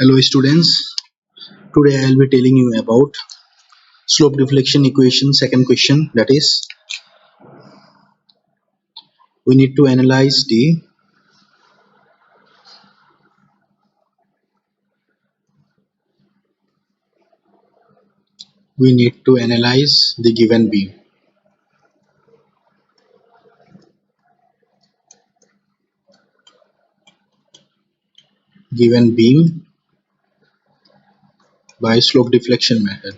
Hello students, today I will be telling you about slope deflection equation. Second question, that is we need to analyze the given beam. Given beam by slope deflection method.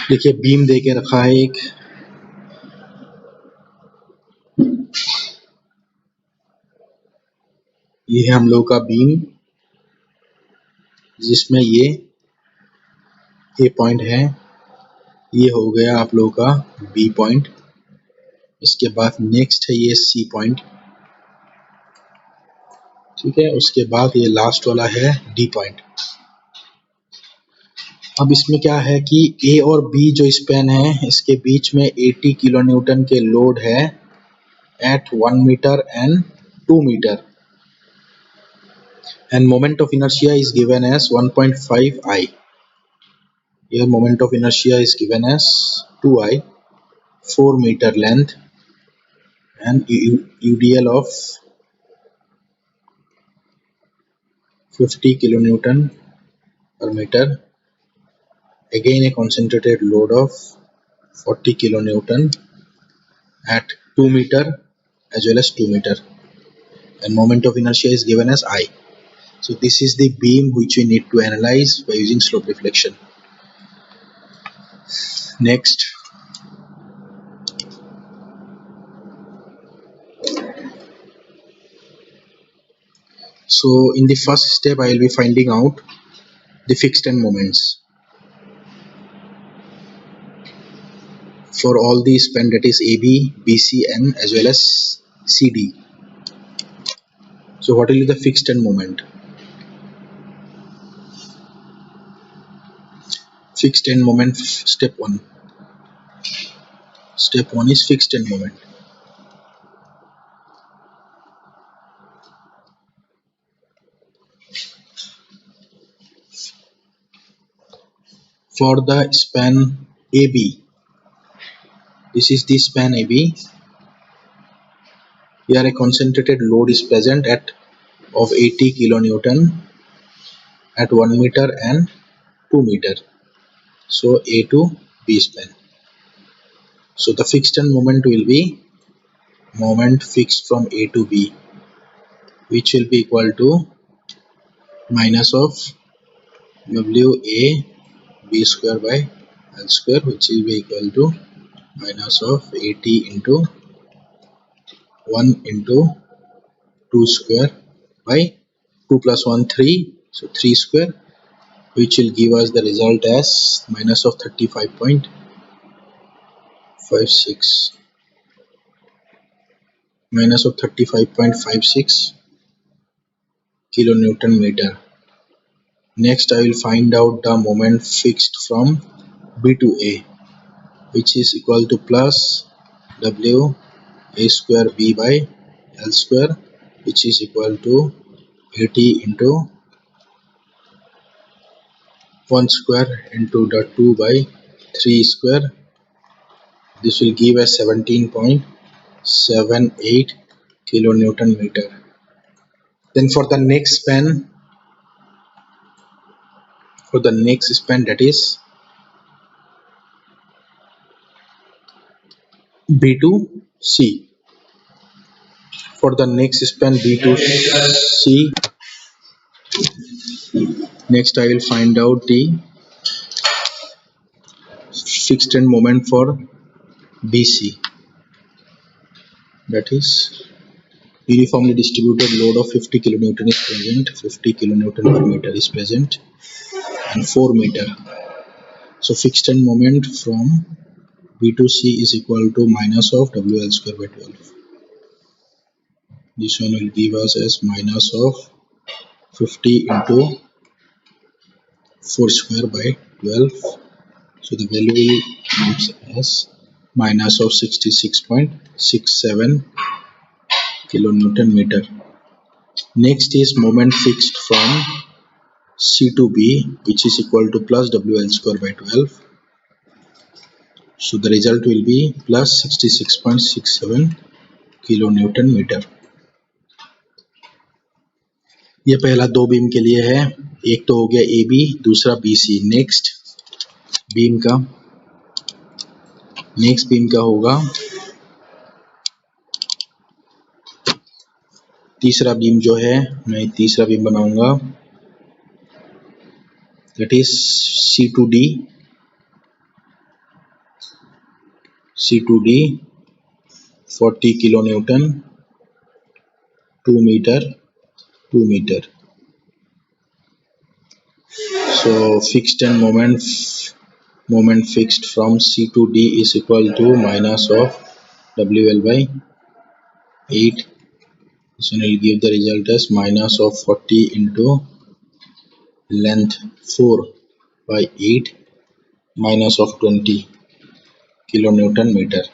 देखिए beam दे के रखा है एक, ये है हम लोग का बीम जिसमें ये ए पॉइंट है, ये हो गया आप लोगों का बी पॉइंट। इसके बाद नेक्स्ट है ये सी पॉइंट, ठीक है। उसके बाद ये लास्ट वाला है डी पॉइंट। अब इसमें क्या है कि ए और बी जो स्पैन है इसके बीच में 80 किलो न्यूटन के लोड है at 1 meter and 2 meter, and moment of inertia is given as 1.5 I. Here moment of inertia is given as 2I, 4 meter length, and UDL of 50 kilonewton per meter. Again a concentrated load of 40 kilonewton at 2 meter as well as 2 meter, and moment of inertia is given as I. So this is the beam which we need to analyze by using slope deflection. Next, so in the first step I will be finding out the fixed end moments for all the span, that is AB, BC and as well as CD. So what will be the fixed end moment? Fixed end moment, step 1. Step 1 is fixed end moment. For the span AB, this is the span AB. Here a concentrated load is present of 80 kilonewton at 1 meter and 2 meter. So A to B span. So the fixed end moment will be moment fixed from A to B, which will be equal to minus of WA B square by L square, which will be equal to minus of 80 into 1 into 2 square by 2 plus 1 3, so 3 square, which will give us the result as minus of 35.56, minus of 35.56 kilonewton meter. Next I will find out the moment fixed from B to A, which is equal to plus W A square B by L square, which is equal to 80 into 1 square into the 2 by 3 square. This will give us 17.78 kilonewton meter. Then for the next span, that is B to C. For the next span B to C, next I will find out the fixed end moment for BC, that is uniformly distributed load of 50 kilonewton is present, 50 kilonewton per meter is present, and 4 meter. So fixed end moment from B to C is equal to minus of WL square by 12. This one will give us as minus of 50 into 4 square by 12, So the value comes as minus of 66.67 kilonewton meter. Next is moment fixed from C to B, which is equal to plus WL square by 12. So the result will be plus 66.67 kilonewton meter. ये पहला दो beam के लिए है, एक तो हो गया AB, दूसरा BC. नेक्स्ट बीम का होगा, तीसरा बीम जो है, मैं तीसरा बीम बनाऊंगा, that is C2D 40 kilonewton 2 meter. So fixed and moment fixed from C to D is equal to minus of WL by 8. This one will give the result as minus of 40 into length 4 by 8 minus of 20 kilonewton meter.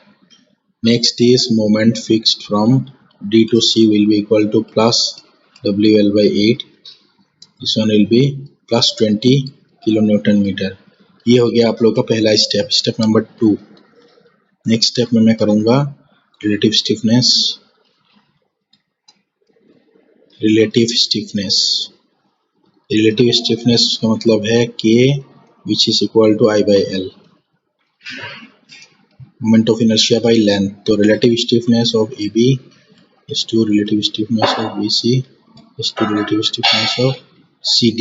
Next is moment fixed from D to C will be equal to plus WL by 8. This one will be plus 20 kilonewton meter. ये हो गया आप लोग का पहला step number 2. Next step में मैं करूंगा रिलेटिव स्टिफनेस का मतलब है K which is equal to I by L. Moment of inertia by length. तो relative stiffness of AB is to relative stiffness of BC is to relative stiffness of CD.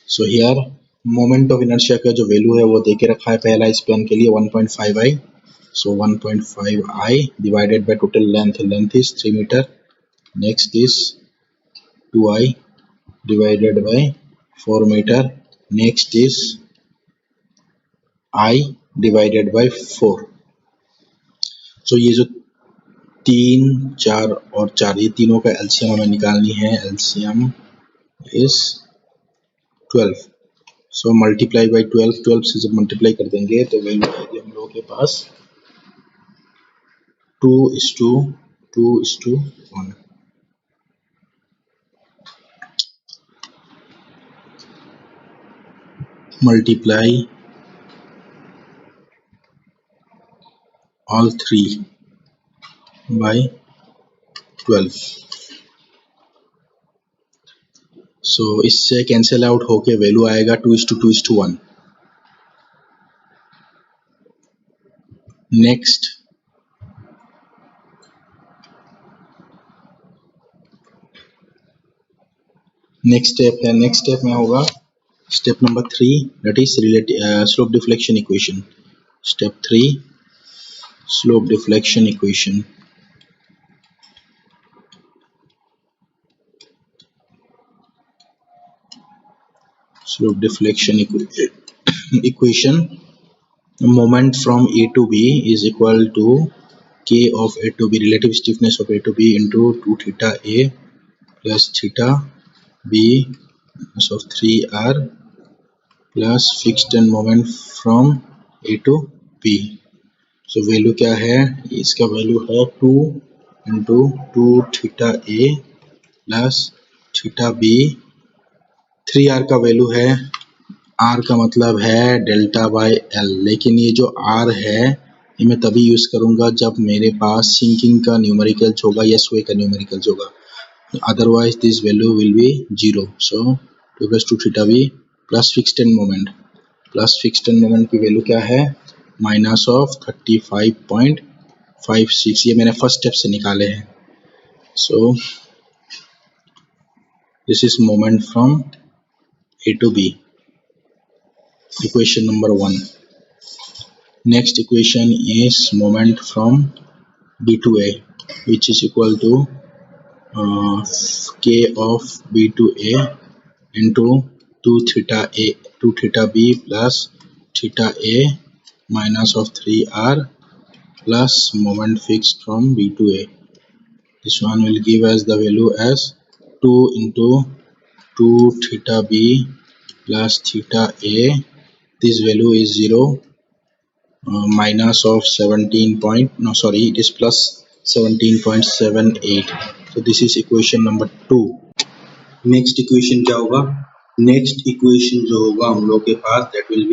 So here moment of inertia का जो value है वो देके रखा है पहला span के लिए 1.5 I. So 1.5 I divided by total length is 3 meter. Next is 2 I divided by 4 meter. Next is I divided by 4. So ये जो 3, 4 और 4 ये तीनों का एलसीएम हमें निकालनी है. LCM is 12. So multiply by 12 से जब मल्टीप्लाई कर देंगे तो वैल्यू आएगी हम लोगों के पास 2:1. Multiply all 3 by 12. सो इससे कैंसिल आउट होके वैल्यू आएगा 2:2:1. नेक्स्ट स्टेप में होगा step number 3, that is slope deflection equation. Step 3 slope deflection equation. Slope deflection equation. Moment from A to B is equal to K of A to B, relative stiffness of A to B into 2 theta A plus theta B minus of 3R plus fixed and moment from A to B. So value क्या है, इसका value है 2 into 2 theta A plus theta B. 3R का value है, R का मतलब है delta by L, लेकिन ये जो R है ये मैं तभी यूज करूंगा जब मेरे पास सिंकिंग का न्यूमेरिकल्स होगा या स्वे का न्यूमेरिकल्स होगा, otherwise this value will be 0. So 2 theta B plus fixed end moment की वैल्यू क्या है, माइनस ऑफ 35.56. ये मैंने फर्स्ट स्टेप से निकाले हैं. So this is moment from A to B, equation number 1. Next equation is moment from B to A, which is equal to K of B to A into 2 theta B plus theta A minus of 3R plus moment fixed from B to A. This one will give us the value as 2 into 2 theta B plus theta A. This value is 0. minus of 17 point, no sorry, it is plus 17.78. so this is equation number 2. Next equation क्या होगा? Next equation जो होगा हम लोग के पास that will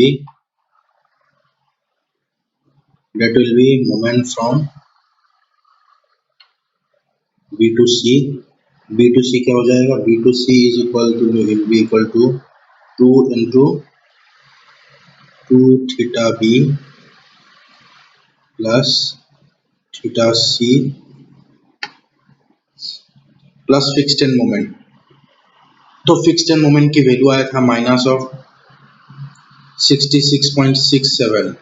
be moment from B to C. B to C क्या हो जाएगा? B to C is will be equal to 2 into 2 theta B plus theta C plus fixed end moment. तो fixed end moment की value आया था minus of 66.67.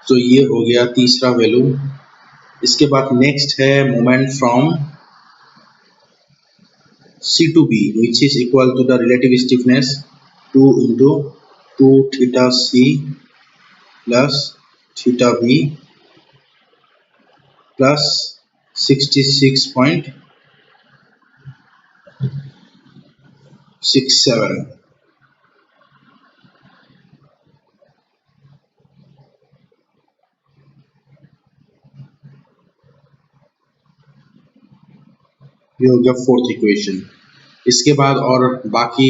तो ये हो गया तीसरा वैल्यू. इसके बाद नेक्स्ट है moment from C to B which is equal to the relative stiffness 2 into 2 theta C plus theta B plus 66.67. ये हो गया फोर्थ इक्वेशन. इसके बाद और बाकी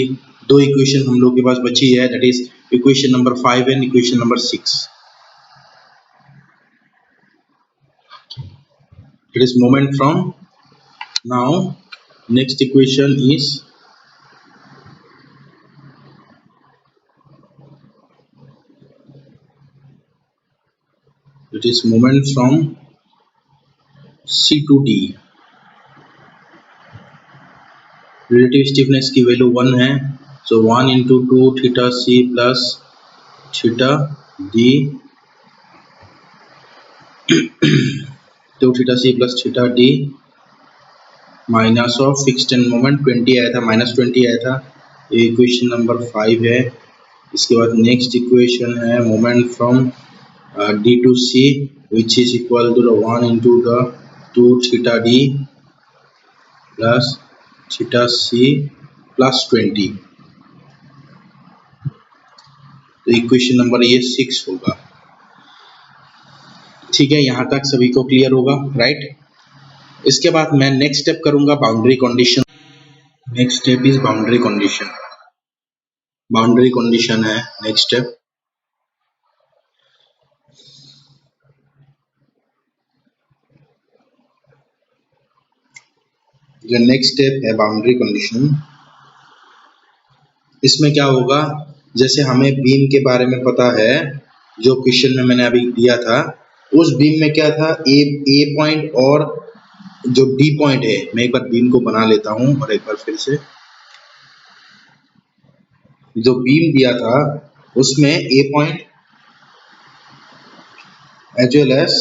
दो इक्वेशन हम लोग के पास बची है, that is equation number 5 and equation number 6. It is moment from. Now next equation is it is moment from C to D. relative stiffness की वैल्यू 1 है, so 1 into 2 theta C plus theta D 2 theta C plus theta D minus of fixed end moment 20 आया था, minus 20 आया था. ये equation number 5 है. इसके बाद नेक्स्ट इक्वेशन है moment from D to C which is equal to the 1 into the 2 theta D plus theta C plus 20. तो इक्वेशन नंबर ये 6 होगा. ठीक है, यहाँ तक सभी को क्लियर होगा, राइट? इसके बाद मैं नेक्स्ट स्टेप करूंगा boundary condition. Next step is boundary condition. Boundary condition है नेक्स्ट स्टेप. जो नेक्स्ट स्टेप है बाउंड्री कंडीशन, इसमें क्या होगा? जैसे हमें बीम के बारे में पता है, जो क्वेश्चन में मैंने अभी दिया था, उस बीम में क्या था? ए पॉइंट और जो डी पॉइंट है. मैं एक बार बीम को बना लेता हूं और एक बार फिर से. जो बीम दिया था उसमें ए पॉइंट एज वेल एज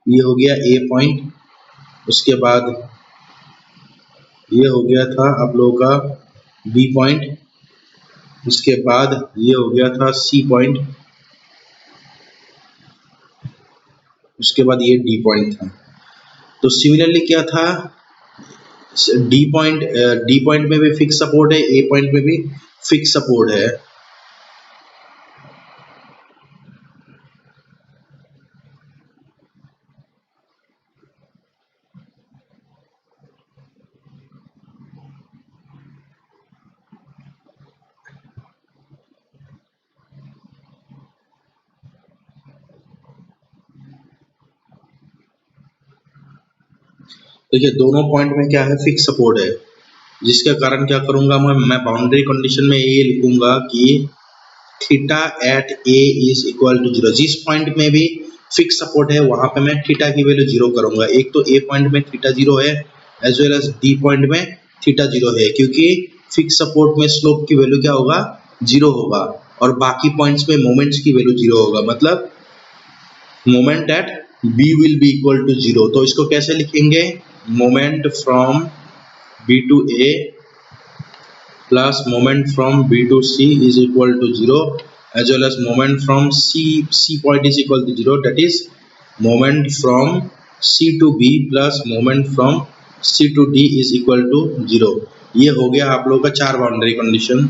ये हो गया ए पॉइंट. उसके बाद ये हो गया था आप लोगों का बी पॉइंट. उसके बाद ये हो गया था सी पॉइंट. उसके बाद ये डी पॉइंट था. तो सिमिलरली क्या था? डी पॉइंट में भी फिक्स सपोर्ट है, ए पॉइंट में भी फिक्स सपोर्ट है. देखिए दोनों पॉइंट में क्या है? फिक्स सपोर्ट है, जिसके कारण क्या करूंगा मैं बाउंड्री कंडीशन में ये लिखूंगा कि theta at A is equal to 0. जिस पॉइंट में भी फिक्स सपोर्ट है वहां पे मैं थीटा की वैल्यू 0 करूंगा. एक तो ए पॉइंट में थीटा 0 है as well as D point में थीटा 0 है, क्योंकि फिक्स सपोर्ट में स्लोप की वैल्यू क्या होगा? 0 होगा, और बाकी पॉइंट्स में मोमेंट्स की वैल्यू 0 होगा. मतलब moment at B will be equal to 0. तो इसको कैसे लिखेंगे? Moment from B to A plus moment from B to C is equal to 0, as well as moment from C point is equal to 0. That is moment from C to B plus moment from C to D is equal to 0. ये हो गया आप लोगों का 4 boundary condition.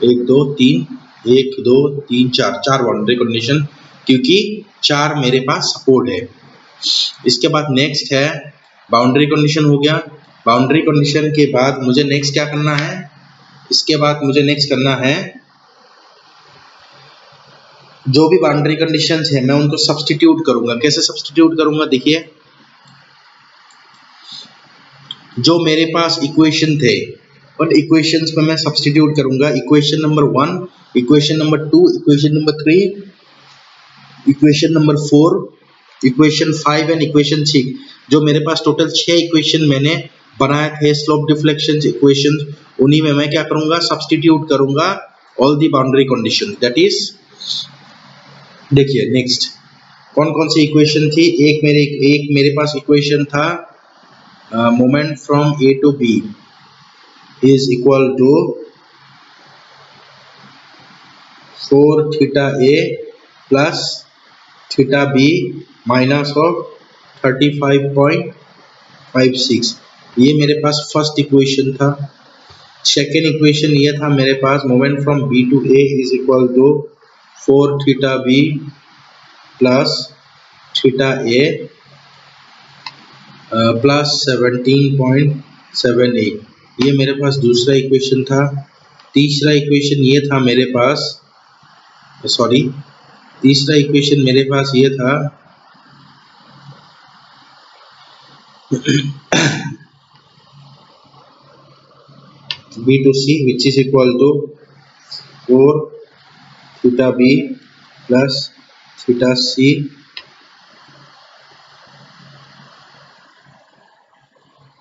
1 2 3 1 2 3 4 4 boundary condition, क्योंकि 4 मेरे पास support है। इसके बाद नेक्स्ट है बाउंड्री कंडीशन हो गया। बाउंड्री कंडीशन के बाद मुझे नेक्स्ट क्या करना है, इसके बाद मुझे नेक्स्ट करना है जो भी बाउंड्री कंडीशंस है मैं उनको सब्स्टिट्यूट करूंगा। कैसे सब्स्टिट्यूट करूंगा, देखिए जो मेरे पास इक्वेशन थे उन इक्वेशंस में मैं सब्स्टिट्यूट करूंगा। Equation number 1, equation number 2, equation number 3, equation number 4, equation 5 and equation 6। जो मेरे पास टोटल 6 इक्वेशन मैंने बनाए थे स्लोप डिफ्लेक्शन इक्वेशन, उन्हीं में मैं क्या करूंगा, सब्स्टिट्यूट करूंगा all the boundary condition. That is, देखिए नेक्स्ट कौन कौन सी इक्वेशन थी। एक मेरे पास इक्वेशन था moment from A to B is equal to 4 theta A plus theta B minus of 35.56। ये मेरे पास फर्स्ट इक्वेशन था। सेकेंड इक्वेशन ये था मेरे पास, moment from B to A is equal to 4 theta B plus theta A plus 17.78। ये मेरे पास दूसरा इक्वेशन था। तीसरा इक्वेशन ये था मेरे पास, तीसरा इक्वेशन मेरे पास ये था b to c which is equal to 4 theta b plus theta c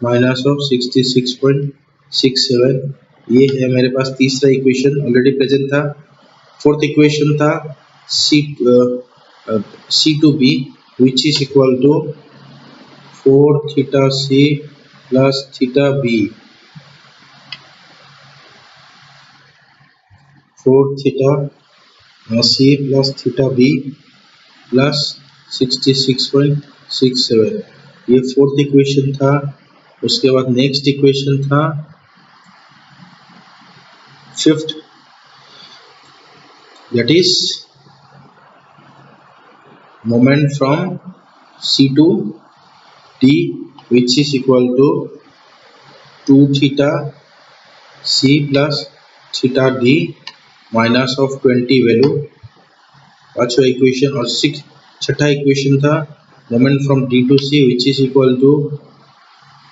minus of 66.67। ये है मेरे पास तीसरा इक्वेशन, ऑलरेडी प्रेजेंट था। फोर्थ इक्वेशन था c to b which is equal to 4 theta c plus theta b, 4 theta c plus theta b plus 66.67। ये fourth equation था। उसके बाद नेक्स्ट इक्वेशन था fifth, that is moment from C to D which is equal to 2 theta C plus theta D minus of 20 value. पांचवा equation और छठा equation था moment from D to C which is equal to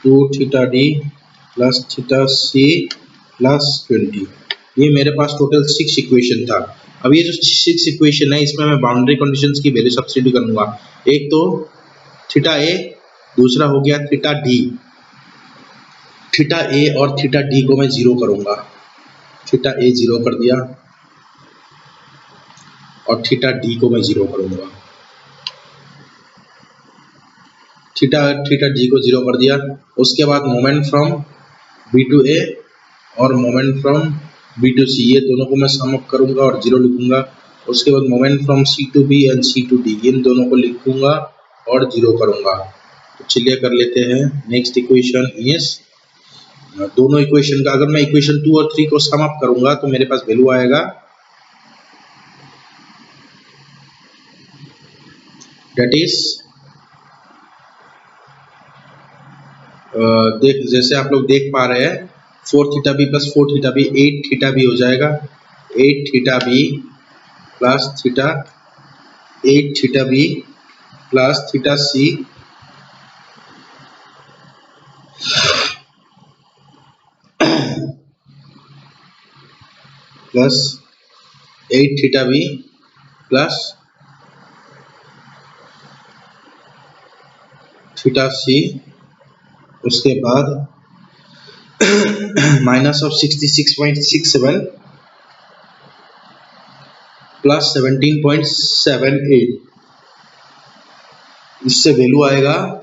2 theta D plus theta C plus 20। ये मेरे पास total 6 equation था। अब ये जो 6 इक्वेशन है इसमें मैं बाउंड्री कंडीशंस की वैल्यू सब्स्टिट्यूट करूंगा। एक तो थीटा ए, दूसरा हो गया थीटा डी। थीटा ए और थीटा डी को मैं जीरो करूंगा। थीटा ए जीरो कर दिया और थीटा डी को मैं जीरो करूंगा। थीटा डी को जीरो कर दिया। उसके बाद मोमेंट फ्रॉम बी टू ए और मोमेंट फ्रॉम बी टू सी, ये दोनों को मैं सम अप करूंगा और जीरो लिखूंगा। उसके बाद moment from C to B and C to D, इन दोनों को लिखूंगा और जीरो करूंगा। तो चलिए कर लेते हैं। नेक्स्ट इक्वेशन इज, दोनों इक्वेशन का अगर मैं इक्वेशन 2 और 3 को सम अप करूंगा तो मेरे पास वैल्यू आएगा, दैट इज जैसे आप लोग देख पा रहे हैं 4 theta B plus 4 theta B 8 theta B हो जाएगा। 8 theta B plus theta 8 theta B plus theta C plus 8 theta B plus theta C. उसके बाद माइनस ऑफ 66.67 प्लस 17.78। इससे वैल्यू आएगा,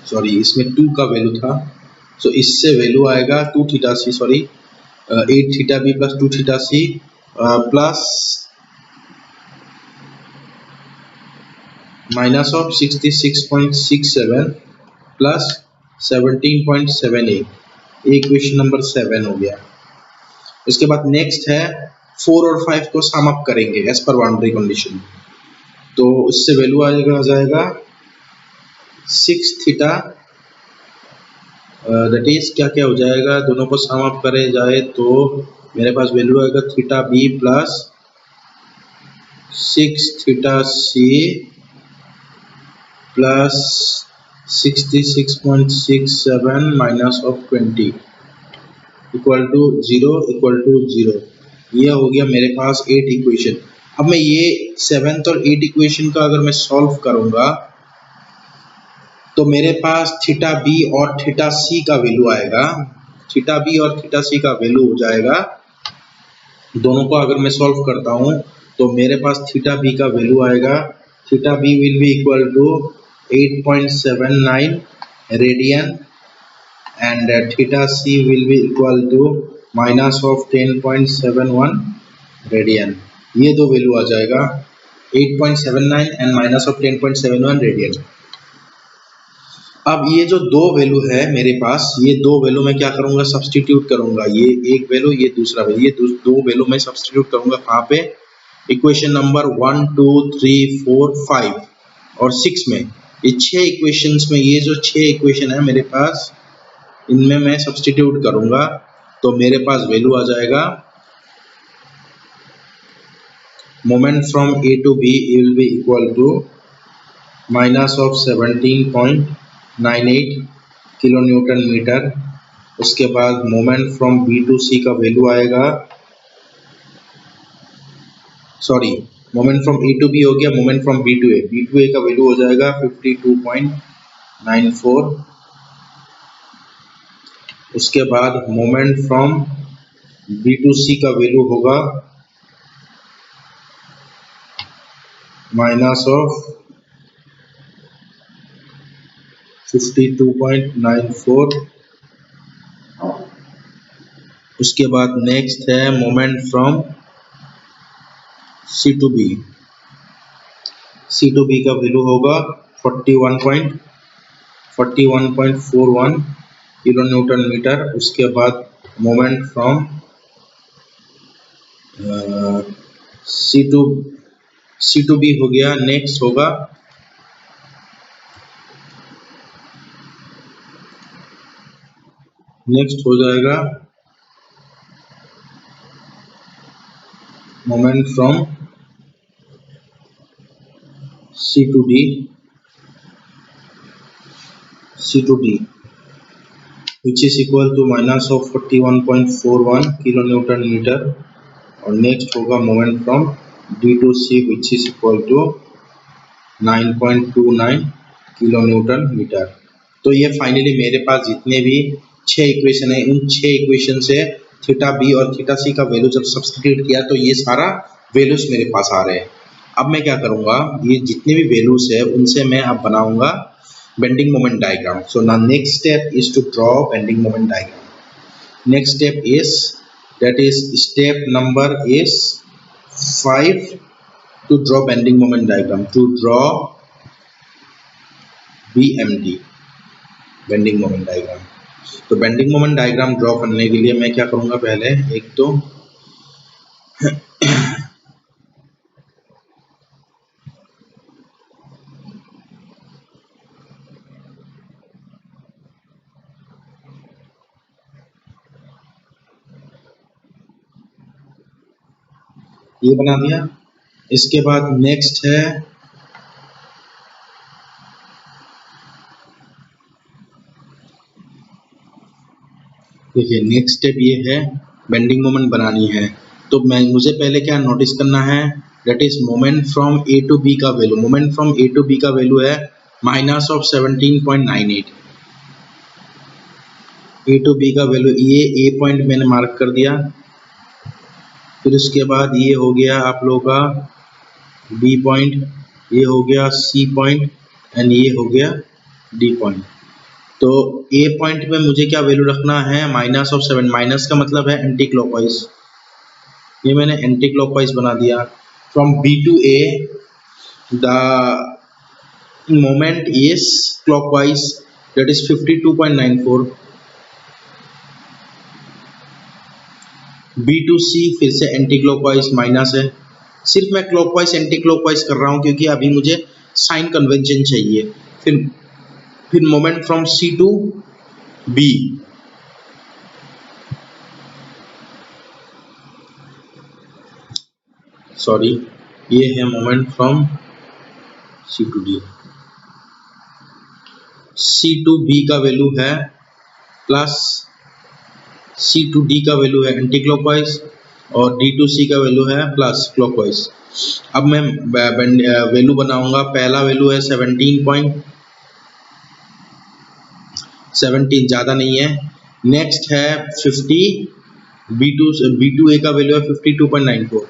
सॉरी इसमें 2 का वैल्यू था, सो इससे वैल्यू आएगा 2 theta C, 8 theta B plus 2 theta C plus minus of 66.67 plus 17.78। Equation number 7 हो गया। उसके बाद नेक्स्ट है 4 और 5 को सम अप करेंगे एज पर बाउंड्री कंडीशन, तो इससे वैल्यू आ जाएगा 6 थीटा, दैट इज क्या क्या हो जाएगा, दोनों को सम अप करे जाए तो मेरे पास वैल्यू आएगा theta B plus 6 theta C plus 66.67 minus of 20 equal to 0। ये हो गया मेरे पास 8 इक्वेशन। अब मैं ये 7th और 8 इक्वेशन का अगर मैं सॉल्व करूंगा तो मेरे पास थीटा बी और थीटा सी का वैल्यू आएगा, थीटा बी और थीटा सी का वैल्यू हो जाएगा, दोनों को अगर मैं सॉल्व करता हूं तो मेरे पास थीटा बी का वैल्यू आएगा, theta B will be equal to 8.79 radian and theta c will be equal to minus of 10.71 radian. ये दो वैल्यू आ जाएगा 8.79 एंड माइनस ऑफ 10.71 रेडियन। अब ये जो दो वैल्यू है मेरे पास, ये दो वैल्यू मैं क्या करूंगा, सब्सटीट्यूट करूंगा, ये एक वैल्यू ये दूसरा वैल्यू, ये दो वैल्यू मैं सब्सटीट्यूट करूंगा कहाँ पे, इक्वेशन नंबर 1 2 3 4 5 और 6 में। ये 6 इक्वेशंस में ये जो 6 इक्वेशन है मेरे पास, इनमें मैं सब्सटीट्यूट करूंगा तो मेरे पास वैल्यू आ जाएगा moment from A to B will be equal to minus of 17.98 kilo newton metre. उसके बाद moment from B to C का वैल्यू आएगा, sorry moment from A to B हो गया, moment from B to A का value हो जाएगा 52.94। उसके बाद moment from B to C का वैल्यू होगा माइनस ऑफ 52.94। उसके बाद नेक्स्ट है moment from C to B का वैल्यू होगा 41.41 किलो न्यूटन मीटर। उसके बाद moment from C to B हो गया, नेक्स्ट होगा नेक्स्ट हो जाएगा moment from C to D which is equal to minus of 41.41 kilo newton metre. और नेक्स्ट होगा moment from D to C which is equal to 9.29 kilo newton metre. तो ये finally मेरे पास जितने भी 6 इक्वेशन है, इन 6 इक्वेशन से थीटा बी और थीटा सी का वैल्यू जब सब्स्टिट्यूट किया तो ये सारा वैल्यूज मेरे पास आ रहे हैं। अब मैं क्या करूंगा, ये जितने भी वैल्यूज है उनसे मैं अब बनाऊंगा bending moment diagram. So now next step is to draw bending moment diagram. Next step is, that is step number is 5 to draw bending moment diagram, to draw BMD bending moment diagram। तो bending moment diagram draw करने के लिए मैं क्या करूंगा, पहले एक तो ये बना दिया। इसके बाद नेक्स्ट है देखिए, नेक्स्ट स्टेप ये है बेंडिंग मोमेंट बनानी है। तो मुझे पहले क्या नोटिस करना है, that is moment from A to B का वैल्यू। Moment from A to B का वैल्यू है minus of 17.98। A to B का वैल्यू, ये ए पॉइंट मैंने मार्क कर दिया। फिर उसके बाद ये हो गया आप लोगों का बी पॉइंट, ये हो गया सी पॉइंट एंड ये हो गया डी पॉइंट। तो ए पॉइंट में मुझे क्या वैल्यू रखना है, माइनस ऑफ 7। माइनस का मतलब है एंटी क्लॉकवाइज, ये मैंने एंटी क्लॉकवाइज बना दिया। From B to A the moment is clockwise, that is 52.94। B2C फिर से एंटी क्लॉकवाइज माइनस है। सिर्फ मैं क्लॉकवाइज एंटी क्लॉकवाइज कर रहा हूँ क्योंकि अभी मुझे साइन कन्वेंशन चाहिए। फिर moment from C to B, sorry ये है moment from C to D। C to B का वैल्यू है प्लस C टू D का वैल्यू है एंटी क्लॉकवाइज और D टू C का वैल्यू है प्लस क्लॉकवाइज। अब मैं वैल्यू बनाऊंगा। पहला वैल्यू है 17 ज़्यादा नहीं है। नेक्स्ट है 50, B2A का वैल्यू है 52.94।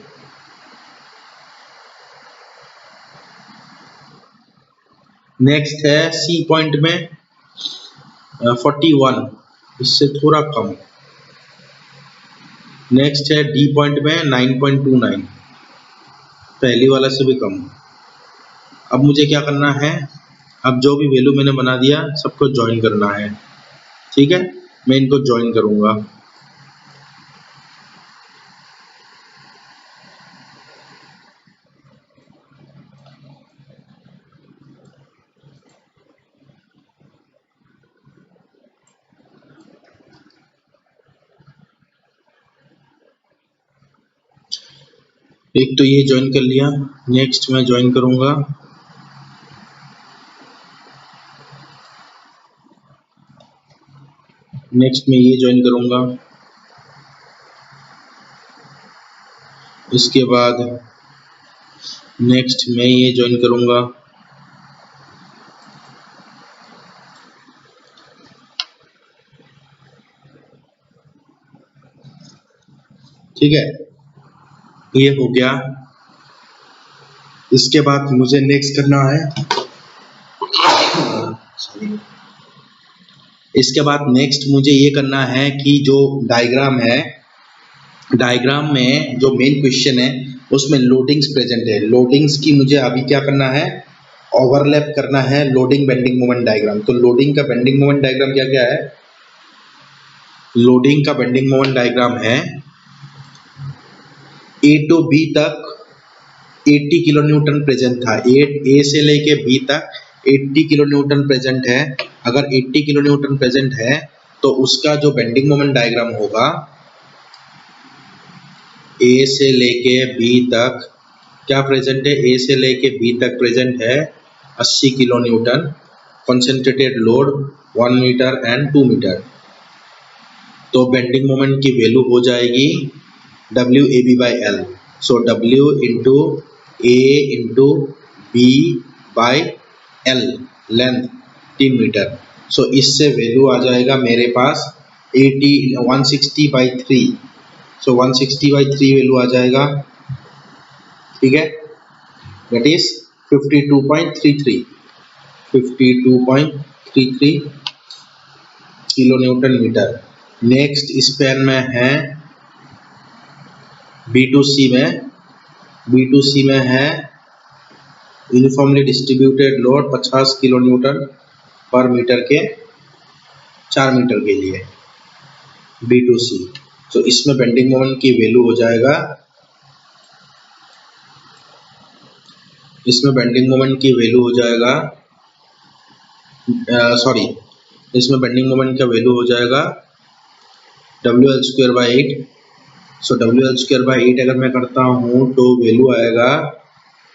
नेक्स्ट है C पॉइंट में 41, इससे थोड़ा कम। नेक्स्ट है D पॉइंट में 9.29, पहली वाला से भी कम। अब मुझे क्या करना है, अब जो भी वैल्यू मैंने बना दिया सबको ज्वाइन करना है। ठीक है, मैं इनको ज्वाइन करूंगा। एक तो ये ज्वाइन कर लिया, नेक्स्ट मैं ज्वाइन करूंगा नेक्स्ट में ये ज्वाइन करूंगा, इसके बाद नेक्स्ट मैं ये ज्वाइन करूंगा, ठीक है, ये हो गया। इसके बाद मुझे नेक्स्ट करना है इसके बाद नेक्स्ट मुझे ये करना है कि जो डायग्राम है, डायग्राम में जो मेन क्वेश्चन है उसमें लोडिंग्स प्रेजेंट है। लोडिंग्स की मुझे अभी क्या करना है, ओवरलैप करना है लोडिंग बेंडिंग मोमेंट डायग्राम। तो लोडिंग का बेंडिंग मोमेंट डायग्राम क्या क्या है, लोडिंग का बेंडिंग मोमेंट डायग्राम है A टू B तक 80 किलो न्यूटन प्रेजेंट था। A से लेके B तक 80 किलो न्यूटन प्रेजेंट है। अगर 80 किलो न्यूटन प्रेजेंट है तो उसका जो बेंडिंग मोमेंट डायग्राम होगा, A से लेके B तक क्या प्रेजेंट है, A से लेके B तक प्रेजेंट है 80 kilo newton, concentrated load 1 metre and 2 metre. तो बेंडिंग मोमेंट की वैल्यू हो जाएगी WAB/L। So W into A into B by L, length 3 metre. So इससे वैल्यू आ जाएगा मेरे पास 160/3। सो 160/3 वैल्यू आ जाएगा, ठीक है, that is 52.33 kilo newton metre. Next span में है B2C में है uniformly distributed load 50 kilo newton पर मीटर के 4 मीटर के लिए B2C। तो इसमें बेंडिंग मोमेंट की वैल्यू हो जाएगा, इसमें बेंडिंग मोमेंट की वैल्यू हो जाएगा इसमें बेंडिंग मोमेंट का वैल्यू हो जाएगा WL²/8। सो WL²/8 अगर मैं करता हूँ तो वैल्यू आएगा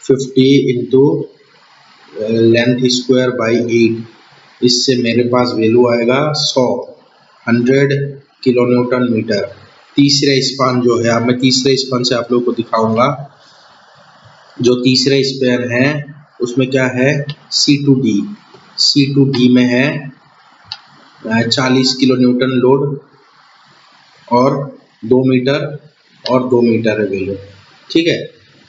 50 इंटू लेंथ स्क्वायर बाई 8। इससे मेरे पास वैल्यू आएगा 100 किलो न्यूटन मीटर। तीसरे स्पान जो है, अब मैं तीसरे स्पान से आप लोगों को दिखाऊंगा। जो तीसरे स्पैन है उसमें क्या है, C टू D में है 40 किलो न्यूटन लोड और 2 मीटर है वैल्यू, ठीक है।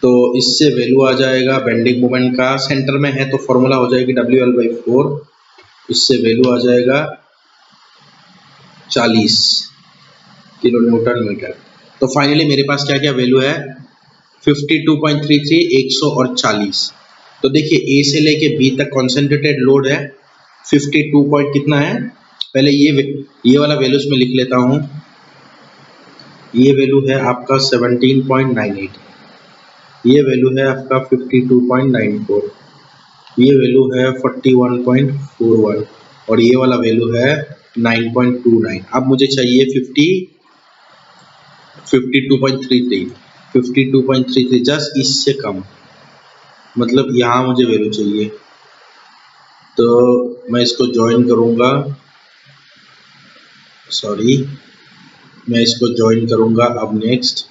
तो इससे वैल्यू आ जाएगा बेंडिंग मोमेंट का, सेंटर में है तो फॉर्मूला हो जाएगी WL/4। इससे वैल्यू आ जाएगा 40 किलो न्यूटन मीटर। तो फाइनली मेरे पास क्या क्या वैल्यू है, 52.33, 100 और 40। तो देखिए A से लेके B तक कॉन्सेंट्रेटेड लोड है 52 पॉइंट कितना है, पहले ये वाला वैल्यूज में लिख लेता हूँ। ये वैल्यू है आपका 17.98, ये वैल्यू है आपका 52.94, ये वैल्यू है 41.41 और ये वाला वैल्यू है 9.29। अब मुझे चाहिए 52.33, जस्ट इससे कम, मतलब यहाँ मुझे वैल्यू चाहिए। तो मैं इसको ज्वाइन करूँगा, सॉरी मैं इसको ज्वाइन करूँगा। अब नेक्स्ट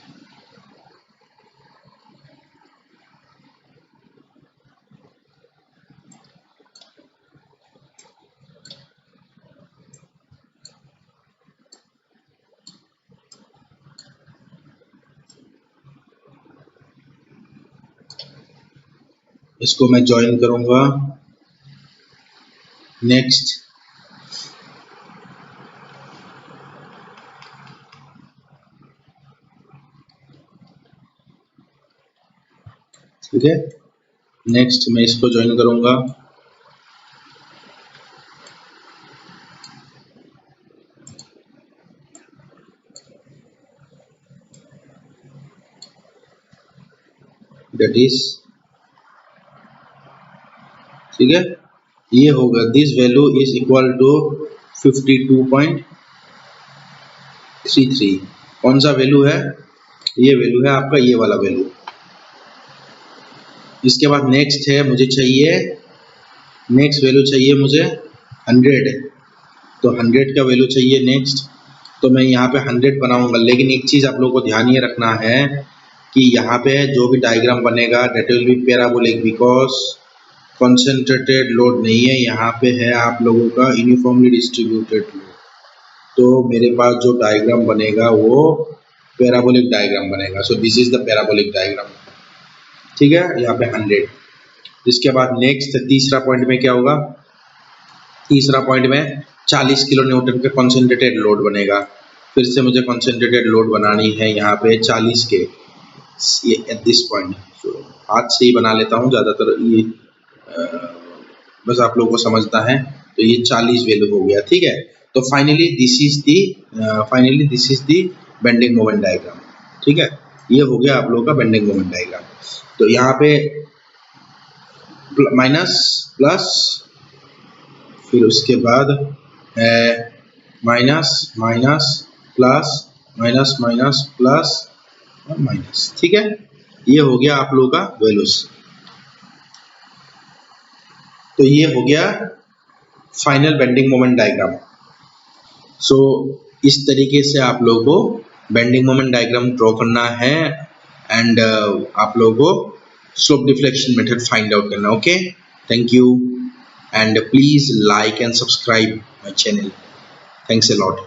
इसको मैं ज्वाइन करूँगा। नेक्स्ट ठीक है, नेक्स्ट मैं इसको ज्वाइन करूँगा। दैट इज ठीक है, ये होगा this value is equal to 52.33। कौन सा वैल्यू है? ये वैल्यू है आपका ये वाला वैल्यू। इसके बाद नेक्स्ट है, मुझे चाहिए नेक्स्ट वैल्यू चाहिए मुझे 100, तो 100 का वैल्यू चाहिए नेक्स्ट। तो मैं यहाँ पे 100 बनाऊंगा, लेकिन एक चीज़ आप लोगों को ध्यान ये रखना है कि यहाँ पे जो भी डायग्राम बनेगा that will be parabolic, because concentrated load नहीं है, यहाँ पे है आप लोगों का यूनिफॉर्मली डिस्ट्रीब्यूटेड लोड। तो मेरे पास जो डायग्राम बनेगा वो पैराबोलिक डायग्राम बनेगा। So this is the parabolic diagram, ठीक है, यहाँ पे 100। इसके बाद नेक्स्ट तीसरा पॉइंट में क्या होगा? तीसरा पॉइंट में 40 किलो न्यूटन का कंसंट्रेटेड लोड बनेगा। फिर से मुझे कंसंट्रेटेड लोड बनानी है यहाँ पे 40 के, ये एट दिस पॉइंट। हाथ से ही बना लेता हूँ ज़्यादातर, ये बस आप लोगों को समझना है। तो ये 40 वैल्यू हो गया, ठीक है। तो finally this is the bending moment diagram, ठीक है। ये हो गया आप लोगों का बेंडिंग मोमेंट डायग्राम। तो यहाँ पे माइनस प्लस, फिर उसके बाद minus minus plus, minus minus plus और माइनस, ठीक है। ये हो गया आप लोगों का वैल्यूज। तो ये हो गया फाइनल बेंडिंग मोमेंट डायग्राम। सो इस तरीके से आप लोगों को बेंडिंग मोमेंट डायग्राम ड्रॉ करना है एंड आप लोगों को slope deflection method find out करना। Okay, thank you and please like and subscribe my channel. Thanks a lot.